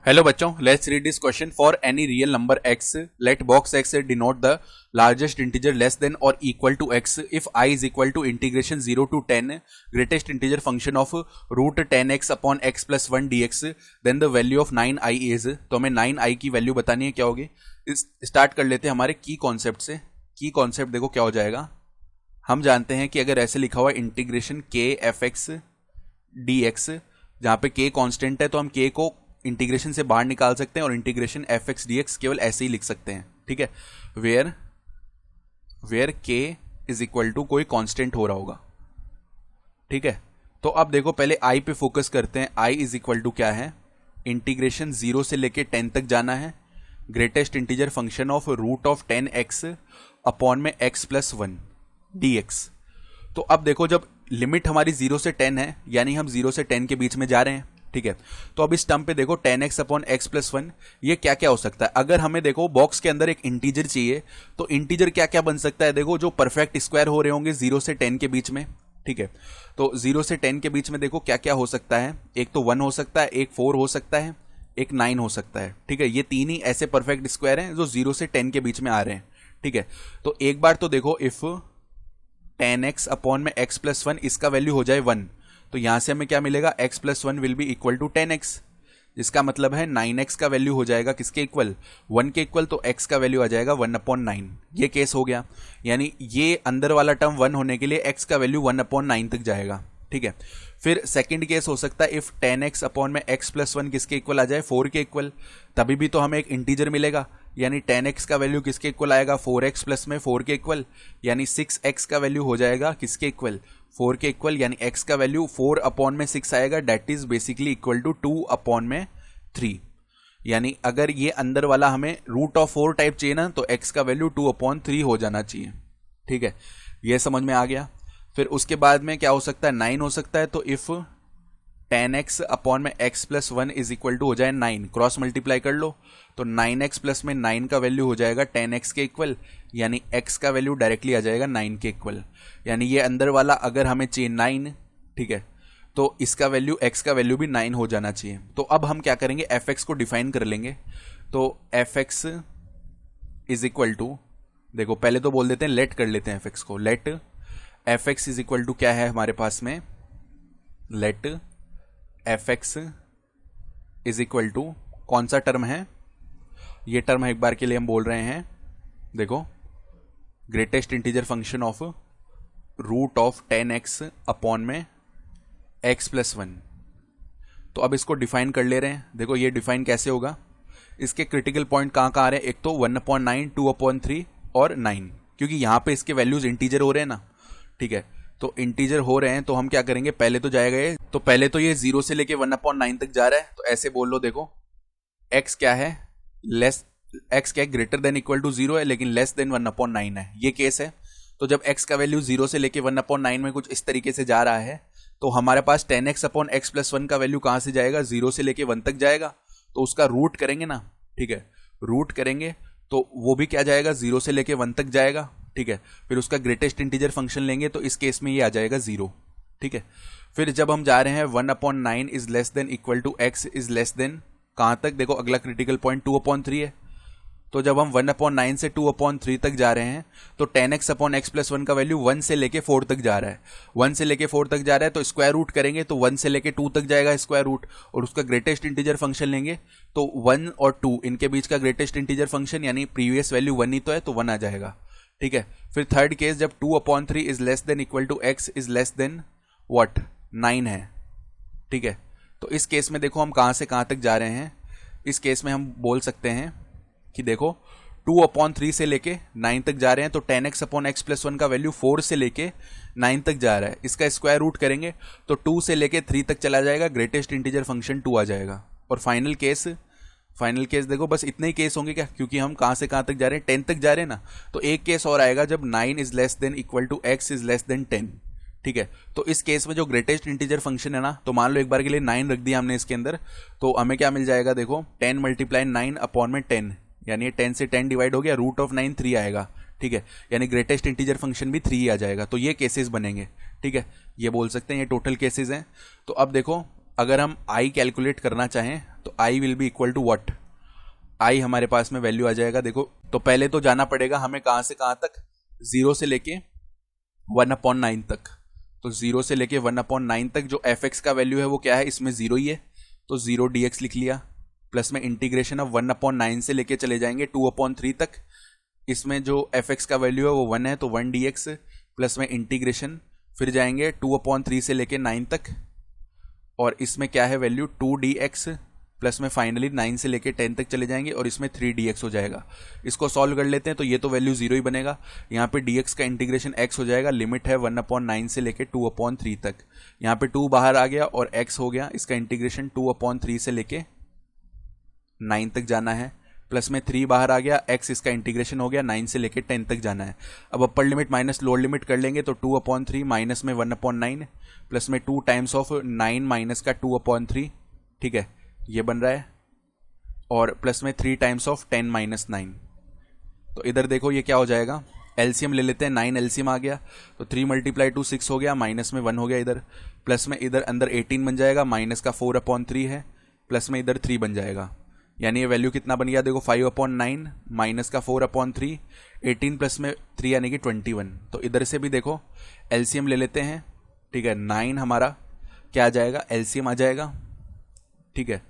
Hello बच्चों, let's read this question. For any real number x, let box x denote the largest integer less than और equal to x if i is equal to integration 0 to 10 greatest integer function of root 10x upon x plus 1 dx then the value of 9i is. तो हमें 9i की value बतानी है, क्या होगी। Start कर लेते हैं हमारे की कॉन्सेप्ट से। की कॉन्सेप्ट देखो क्या हो जाएगा। हम जानते हैं कि अगर ऐसे लिखा हुआ इंटीग्रेशन k fx dx, जहां पे k कांस्टेंट है तो हम k को इंटीग्रेशन से बाहर निकाल सकते हैं और integration F x D x केवल ऐसे ही लिख सकते हैं, ठीक है। वेयर के इज इक्वल टू कोई कांस्टेंट हो रहा होगा, ठीक है। तो अब देखो पहले आई पे फोकस करते हैं। आई इज इक्वल टू क्या है, इंटीग्रेशन 0 से लेके 10 तक जाना है। Greatest integer function of root of 10x upon में x प्लस 1 dx। तो अब देखो जब लिमिट हमारी 0 से 10 है, यानी हम 0 से 10 के बीच में जा रहे हैं, ठीक है। तो अब इस टर्म पे देखो 10x अपॉन x प्लस 1, ये क्या क्या हो सकता है। अगर हमें देखो बॉक्स के अंदर एक इंटीजर चाहिए तो इंटीजर क्या क्या बन सकता है, देखो जो परफेक्ट स्क्वायर हो रहे होंगे 0 से 10 के बीच में, ठीक है। तो 0 से 10 के बीच में देखो क्या क्या हो सकता है। एक तो 1 हो सकता है, एक 4 हो सकता है, एक 9 हो सकता है, ठीक है। ये तीन ही ऐसे परफेक्ट स्क्वायर हैं जो 0 से 10 के बीच में आ रहे हैं, ठीक है। तो एक बार तो देखो इफ 10x अपॉन में x प्लस 1 इसका वैल्यू हो जाए 1, तो यहां से हमें क्या मिलेगा, x plus 1 will be equal to 10x, जिसका मतलब है 9x का वैल्यू हो जाएगा किसके इक्वल, 1 के इक्वल। तो x का वैल्यू आ जाएगा 1/9। ये केस हो गया, यानी ये अंदर वाला टर्म 1 होने के लिए x का वैल्यू 1/9 तक जाएगा, ठीक है। फिर सेकंड केस हो सकता है इफ 10x अपॉन में x प्लस 1 किसके इक्वल आ जाए, 4 के इक्वल। तभी भी तो हमें एक इंटीजर मिलेगा, यानी 10x का वैल्यू किसके इक्वल आएगा, 4x प्लस में 4 के इक्वल, यानी 6x का वैल्यू हो जाएगा किसके इक्वल, 4 के इक्वल। यानी x का वैल्यू 4 अपॉन में 6 आएगा, that is basically equal to 2 upon में 3। यानी अगर ये अंदर वाला हमें रूट ऑफ 4 टाइप चाहिए ना, तो x का वैल्यू 2/3 हो जाना चाहिए, ठीक है। ये समझ में आ गया। फिर उसके बाद में क्या हो सकता है, 9 हो सकता है। तो इफ 10x अपॉन में x plus 1 is equal to हो जाए 9, क्रॉस मल्टीप्लाई कर लो, तो 9x प्लस में 9 का वैल्यू हो जाएगा 10x के इक्वल, यानी x का वैल्यू डायरेक्टली आ जाएगा 9 के इक्वल। यानी ये अंदर वाला अगर हमें चाहिए 9, ठीक है, तो इसका वैल्यू x का वैल्यू भी 9 हो जाना चाहिए। तो अब हम क्या करेंगे, fx को डिफाइन कर लेंगे। तो fx इज इक्वल टू, देखो पहले तो बोल देते हैं, लेट कर लेते हैं fx को। Let fx is equal to क्या है हमारे पास में, let fx is equal to कौन सा टर्म है, ये टर्म है, एक बार के लिए हम बोल रहे हैं, देखो greatest integer function of root of 10x upon में x प्लस 1। तो अब इसको डिफाइन कर ले रहे हैं। देखो ये डिफाइन कैसे होगा, इसके क्रिटिकल पॉइंट कहाँ कहाँ आ रहे हैं, एक तो 1/9, 2/3 और 9, क्योंकि यहाँ पे इसके वैल्यूज इंटीजर हो रहे हैं ना, ठीक है। तो इंटीजर हो रहे हैं तो हम क्या करेंगे, पहले तो जाएगा ये, तो पहले तो ये 0 से लेके 1/9 तक जा रहा है। तो ऐसे बोल लो, देखो x क्या है, x क्या है, ग्रेटर देन इक्वल टू 0 है लेकिन लेस देन 1/9 है, ये केस है। तो जब x का वैल्यू 0 से लेके 1/9 में कुछ इस तरीके से जा रहा है, तो हमारे पास 10x अपॉन x प्लस 1 का वैल्यू कहां से जाएगा, 0 से लेके 1 तक जाएगा। तो उसका रूट करेंगे ना, ठीक है, रूट करेंगे तो वो भी क्या जाएगा, 0 से लेके 1 तक जाएगा, ठीक है। फिर उसका ग्रेटेस्ट इंटीजर फंक्शन लेंगे तो इस केस में ये आ जाएगा 0, ठीक है। फिर जब हम जा रहे हैं 1/9 is less than equal to x is less than कहां तक, देखो अगला क्रिटिकल पॉइंट 2/3 है। तो जब हम 1/9 से 2/3 तक जा रहे हैं तो 10x अपॉन x प्लस 1 का वैल्यू 1 से लेके 4 तक जा रहा है, 1 से लेके 4 तक जा रहा है। तो स्क्वायर रूट करेंगे तो 1 से लेके 2 तक जाएगा स्क्वायर रूट, और उसका ग्रेटेस्ट इंटीजर फंक्शन लेंगे तो 1 और 2 इनके बीच का ग्रेटेस्ट इंटीजर फंक्शन, यानी प्रीवियस वैल्यू 1 ही तो है, तो 1 आ जाएगा, ठीक है। फिर थर्ड केस जब 2/3 is less than equal to x is less than what, 9 है, ठीक है। तो इस केस में देखो हम कहां से कहां तक जा रहे हैं। इस केस में हम बोल सकते हैं कि देखो 2/3 से लेके 9 तक जा रहे हैं, तो 10x अपॉन x प्लस 1 का वैल्यू 4 से लेके 9 तक जा रहा है। इसका स्क्वायर रूट करेंगे तो 2 से लेके 3 तक चला जाएगा, ग्रेटेस्ट इंटीजर फंक्शन 2 आ जाएगा। और फाइनल केस देखो बस इतने ही केस होंगे क्या, क्योंकि हम कहां से कहां तक जा रहे हैं, 10 तक जा रहे हैं ना। तो एक केस और आएगा जब 9 is less than equal to x is less than 10, ठीक है। तो इस केस में जो ग्रेटेस्ट इंटीजर फंक्शन है ना, तो मान लो एक बार के लिए 9 रख दिया हमने इसके अंदर, तो हमें क्या मिल जाएगा, देखो 10 × 9 अपॉन में 10, यानी 10 से 10 डिवाइड हो गया, रूट ऑफ 9 3 आएगा, ठीक है। यानी ग्रेटेस्ट इंटीजर फंक्शन भी 3 आ जाएगा। तो ये केसेस बनेंगे, ठीक है, ये बोल सकते हैं ये टोटल केसेस हैं। तो अब देखो अगर हम आई कैलकुलेट करना चाहें तो I will be equal to what, I हमारे पास में वैल्यू आ जाएगा। देखो तो पहले तो जाना पड़ेगा हमें कहां से कहां तक, 0 से लेके 1/9 तक। तो 0 से लेके 1/9 तक जो एफ एक्स का वैल्यू है वो क्या है, इसमें 0 ही है, तो 0 dx लिख लिया, प्लस में इंटीग्रेशन ऑफ 1/9 से लेके चले जाएंगे 2/3 तक। इसमें जो एफ एक्स का वैल्यू है वो 1 है, तो 1 dx, प्लस में इंटीग्रेशन, फिर जाएंगे 2/3 से लेके 9 तक, और इसमें क्या है वैल्यू 2 dx, प्लस में फाइनली 9 से लेके 10 तक चले जाएंगे और इसमें 3 dx हो जाएगा। इसको सॉल्व कर लेते हैं तो ये तो वैल्यू 0 ही बनेगा। यहाँ पे dx का इंटीग्रेशन x हो जाएगा, लिमिट है 1/9 से लेके 2/3 तक। यहाँ पे 2 बाहर आ गया और x हो गया, इसका इंटीग्रेशन 2/3 से लेके 9 तक जाना है, प्लस में 3 बाहर आ गया, x इसका इंटीग्रेशन हो गया 9 से लेके 10 तक जाना है। अब upper limit minus lower limit कर लेंगे तो 2/3 माइनस में 1/9, प्लस में 2 टाइम्स ऑफ 9 माइनस का 2/3, ठीक है ये बन रहा है, और प्लस में 3 टाइम्स ऑफ 10 माइनस 9। तो इधर देखो ये क्या हो जाएगा, एलसीएम ले लेते हैं, 9 एलसीएम आ गया तो 3 × 2 6 हो गया, माइनस में 1 हो गया इधर, प्लस में इधर अंदर 18 बन जाएगा, माइनस का 4/3 है, प्लस में इधर 3 बन जाएगा। यानी ये वैल्यू कितना बन गया देखो, 5/9 माइनस का 4/3, 18 प्लस में 3 यानी कि 21। तो इधर से भी देखो एलसीएम ले लेते हैं, ठीक है 9 हमारा क्या आ जाएगा, एलसीएम आ जाएगा, ठीक है।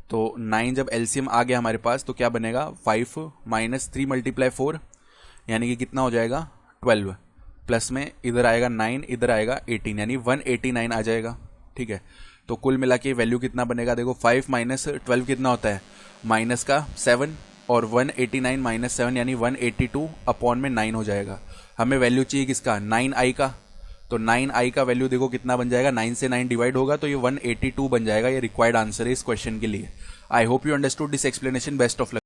तो 9 जब एलसीएम आ गया हमारे पास तो क्या बनेगा, 5 माइनस 3 × 4 यानी कि कितना हो जाएगा 12, प्लस में इधर आएगा 9, इधर आएगा 18 यानी 189 आ जाएगा, ठीक है। तो कुल मिला के वैल्यू कितना बनेगा देखो, 5 माइनस 12 कितना होता है, माइनस का 7, और 189 माइनस 7 यानी 182 अपॉन में 9 हो जाएगा। हमें वैल्यू चाहिए किसका, 9i का, तो 9i का वैल्यू देखो कितना बन जाएगा, 9 से 9 डिवाइड होगा तो ये 182 बन जाएगा। ये रिक्वायर्ड आंसर है इस क्वेश्चन के लिए। I hope you understood this explanation. Best of luck.